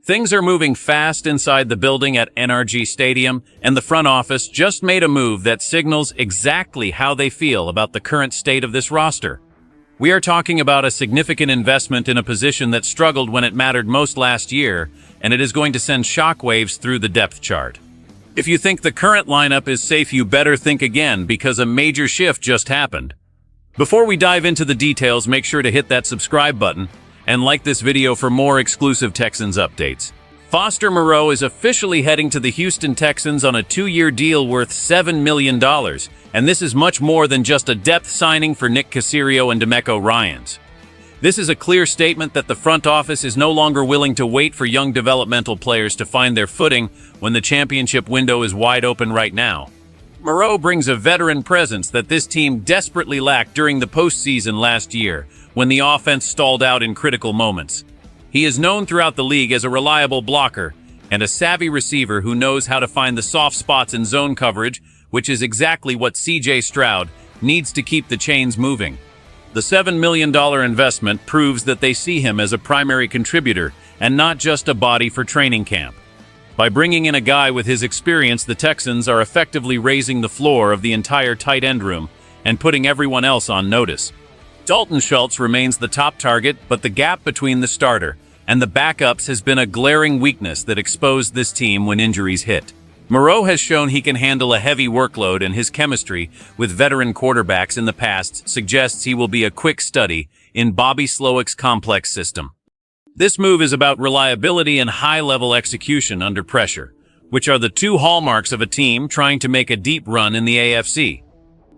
Things are moving fast inside the building at NRG Stadium, and the front office just made a move that signals exactly how they feel about the current state of this roster. We are talking about a significant investment in a position that struggled when it mattered most last year, and it is going to send shockwaves through the depth chart. If you think the current lineup is safe, you better think again, because a major shift just happened. Before we dive into the details, make sure to hit that subscribe button and like this video for more exclusive Texans updates. Foster Moreau is officially heading to the Houston Texans on a 2-year deal worth $7 million, and this is much more than just a depth signing for Nick Caserio and D'Amico Ryans. This is a clear statement that the front office is no longer willing to wait for young developmental players to find their footing when the championship window is wide open right now. Moreau brings a veteran presence that this team desperately lacked during the postseason last year, when the offense stalled out in critical moments. He is known throughout the league as a reliable blocker and a savvy receiver who knows how to find the soft spots in zone coverage, which is exactly what CJ Stroud needs to keep the chains moving. The $7 million investment proves that they see him as a primary contributor and not just a body for training camp. By bringing in a guy with his experience, the Texans are effectively raising the floor of the entire tight end room and putting everyone else on notice. Dalton Schultz remains the top target, but the gap between the starter and the backups has been a glaring weakness that exposed this team when injuries hit. Moreau has shown he can handle a heavy workload, and his chemistry with veteran quarterbacks in the past suggests he will be a quick study in Bobby Slowick's complex system. This move is about reliability and high-level execution under pressure, which are the two hallmarks of a team trying to make a deep run in the AFC.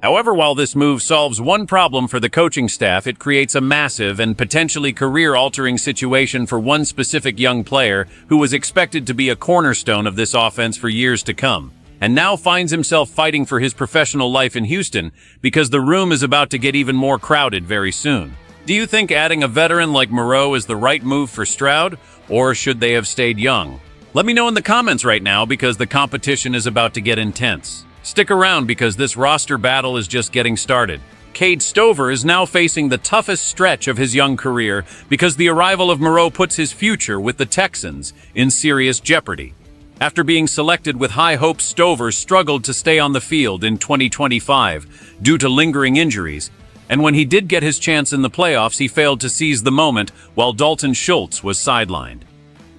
However, while this move solves one problem for the coaching staff, it creates a massive and potentially career-altering situation for one specific young player who was expected to be a cornerstone of this offense for years to come, and now finds himself fighting for his professional life in Houston because the room is about to get even more crowded very soon. Do you think adding a veteran like Moreau is the right move for Stroud, or should they have stayed young? Let me know in the comments right now, because the competition is about to get intense. Stick around, because this roster battle is just getting started. Cade Stover is now facing the toughest stretch of his young career because the arrival of Moreau puts his future with the Texans in serious jeopardy. After being selected with high hopes, Stover struggled to stay on the field in 2025 due to lingering injuries, and when he did get his chance in the playoffs, he failed to seize the moment while Dalton Schultz was sidelined.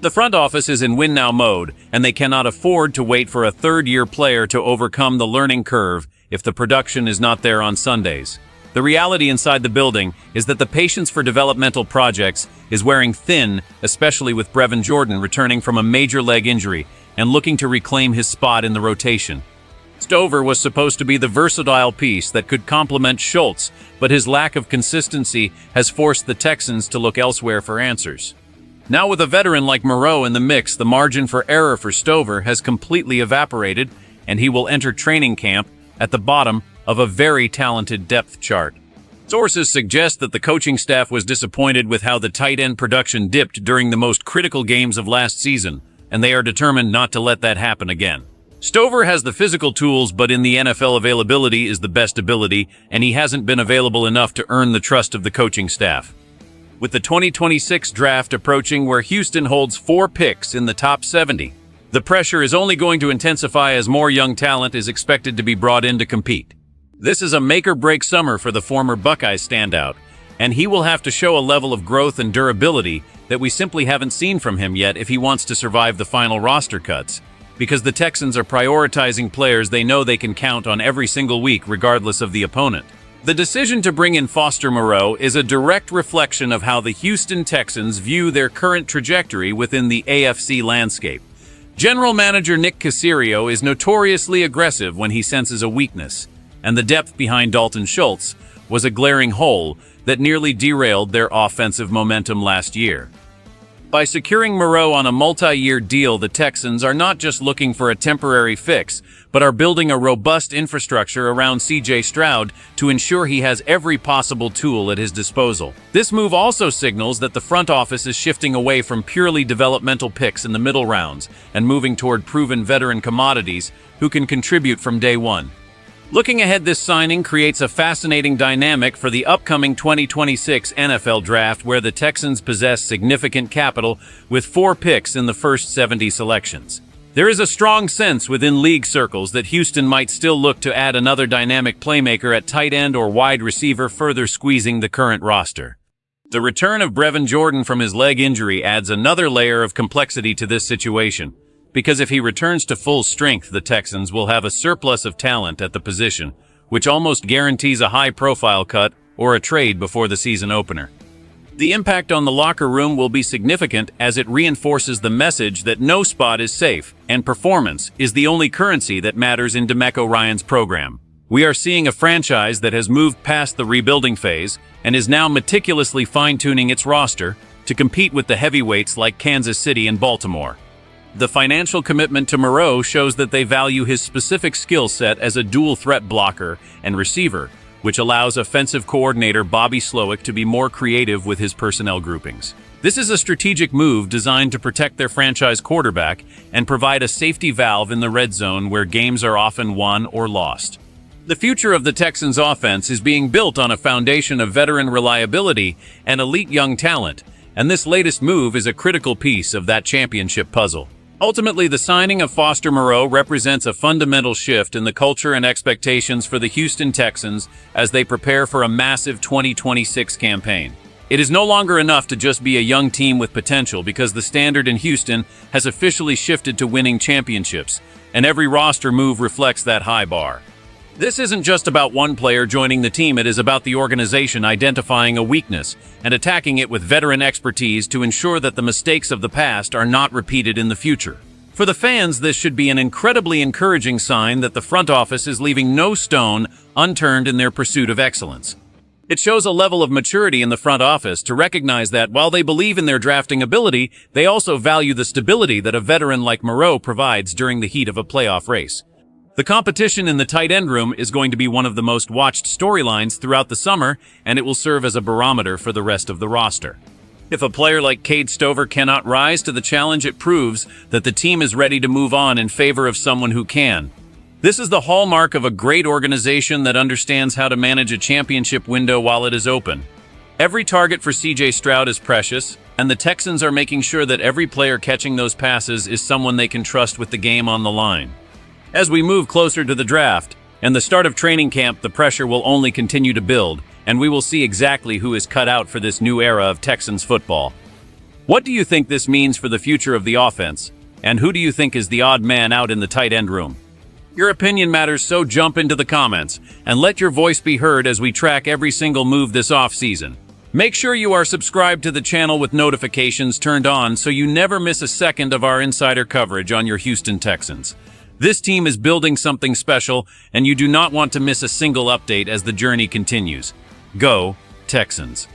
The front office is in win-now mode, and they cannot afford to wait for a third-year player to overcome the learning curve if the production is not there on Sundays. The reality inside the building is that the patience for developmental projects is wearing thin, especially with Brevin Jordan returning from a major leg injury and looking to reclaim his spot in the rotation. Stover was supposed to be the versatile piece that could complement Schultz, but his lack of consistency has forced the Texans to look elsewhere for answers. Now, with a veteran like Moreau in the mix, the margin for error for Stover has completely evaporated, and he will enter training camp at the bottom of a very talented depth chart. Sources suggest that the coaching staff was disappointed with how the tight end production dipped during the most critical games of last season, and they are determined not to let that happen again. Stover has the physical tools, but in the NFL, availability is the best ability, and he hasn't been available enough to earn the trust of the coaching staff. With the 2026 draft approaching, where Houston holds 4 picks in the top 70, the pressure is only going to intensify as more young talent is expected to be brought in to compete. This is a make-or-break summer for the former Buckeyes standout, and he will have to show a level of growth and durability that we simply haven't seen from him yet if he wants to survive the final roster cuts, because the Texans are prioritizing players they know they can count on every single week regardless of the opponent. The decision to bring in Foster Moreau is a direct reflection of how the Houston Texans view their current trajectory within the AFC landscape. General Manager Nick Caserio is notoriously aggressive when he senses a weakness, and the depth behind Dalton Schultz was a glaring hole that nearly derailed their offensive momentum last year. By securing Moreau on a multi-year deal, the Texans are not just looking for a temporary fix, but are building a robust infrastructure around CJ Stroud to ensure he has every possible tool at his disposal. This move also signals that the front office is shifting away from purely developmental picks in the middle rounds and moving toward proven veteran commodities who can contribute from day one. Looking ahead, this signing creates a fascinating dynamic for the upcoming 2026 NFL Draft, where the Texans possess significant capital with 4 picks in the first 70 selections. There is a strong sense within league circles that Houston might still look to add another dynamic playmaker at tight end or wide receiver, further squeezing the current roster. The return of Brevin Jordan from his leg injury adds another layer of complexity to this situation, because if he returns to full strength, the Texans will have a surplus of talent at the position, which almost guarantees a high-profile cut or a trade before the season opener. The impact on the locker room will be significant, as it reinforces the message that no spot is safe, and performance is the only currency that matters in DeMeco Ryans' program. We are seeing a franchise that has moved past the rebuilding phase and is now meticulously fine-tuning its roster to compete with the heavyweights like Kansas City and Baltimore. The financial commitment to Moreau shows that they value his specific skill set as a dual-threat blocker and receiver, which allows offensive coordinator Bobby Slowick to be more creative with his personnel groupings. This is a strategic move designed to protect their franchise quarterback and provide a safety valve in the red zone where games are often won or lost. The future of the Texans' offense is being built on a foundation of veteran reliability and elite young talent, and this latest move is a critical piece of that championship puzzle. Ultimately, the signing of Foster Moreau represents a fundamental shift in the culture and expectations for the Houston Texans as they prepare for a massive 2026 campaign. It is no longer enough to just be a young team with potential, because the standard in Houston has officially shifted to winning championships, and every roster move reflects that high bar. This isn't just about one player joining the team, it is about the organization identifying a weakness and attacking it with veteran expertise to ensure that the mistakes of the past are not repeated in the future. For the fans, this should be an incredibly encouraging sign that the front office is leaving no stone unturned in their pursuit of excellence. It shows a level of maturity in the front office to recognize that while they believe in their drafting ability, they also value the stability that a veteran like Moreau provides during the heat of a playoff race. The competition in the tight end room is going to be one of the most watched storylines throughout the summer, and it will serve as a barometer for the rest of the roster. If a player like Cade Stover cannot rise to the challenge, it proves that the team is ready to move on in favor of someone who can. This is the hallmark of a great organization that understands how to manage a championship window while it is open. Every target for CJ Stroud is precious, and the Texans are making sure that every player catching those passes is someone they can trust with the game on the line. As we move closer to the draft and the start of training camp, the pressure will only continue to build, and we will see exactly who is cut out for this new era of Texans football. What do you think this means for the future of the offense, and who do you think is the odd man out in the tight end room? Your opinion matters, so jump into the comments and let your voice be heard as we track every single move this offseason. Make sure you are subscribed to the channel with notifications turned on so you never miss a second of our insider coverage on your Houston Texans. This team is building something special, and you do not want to miss a single update as the journey continues. Go, Texans!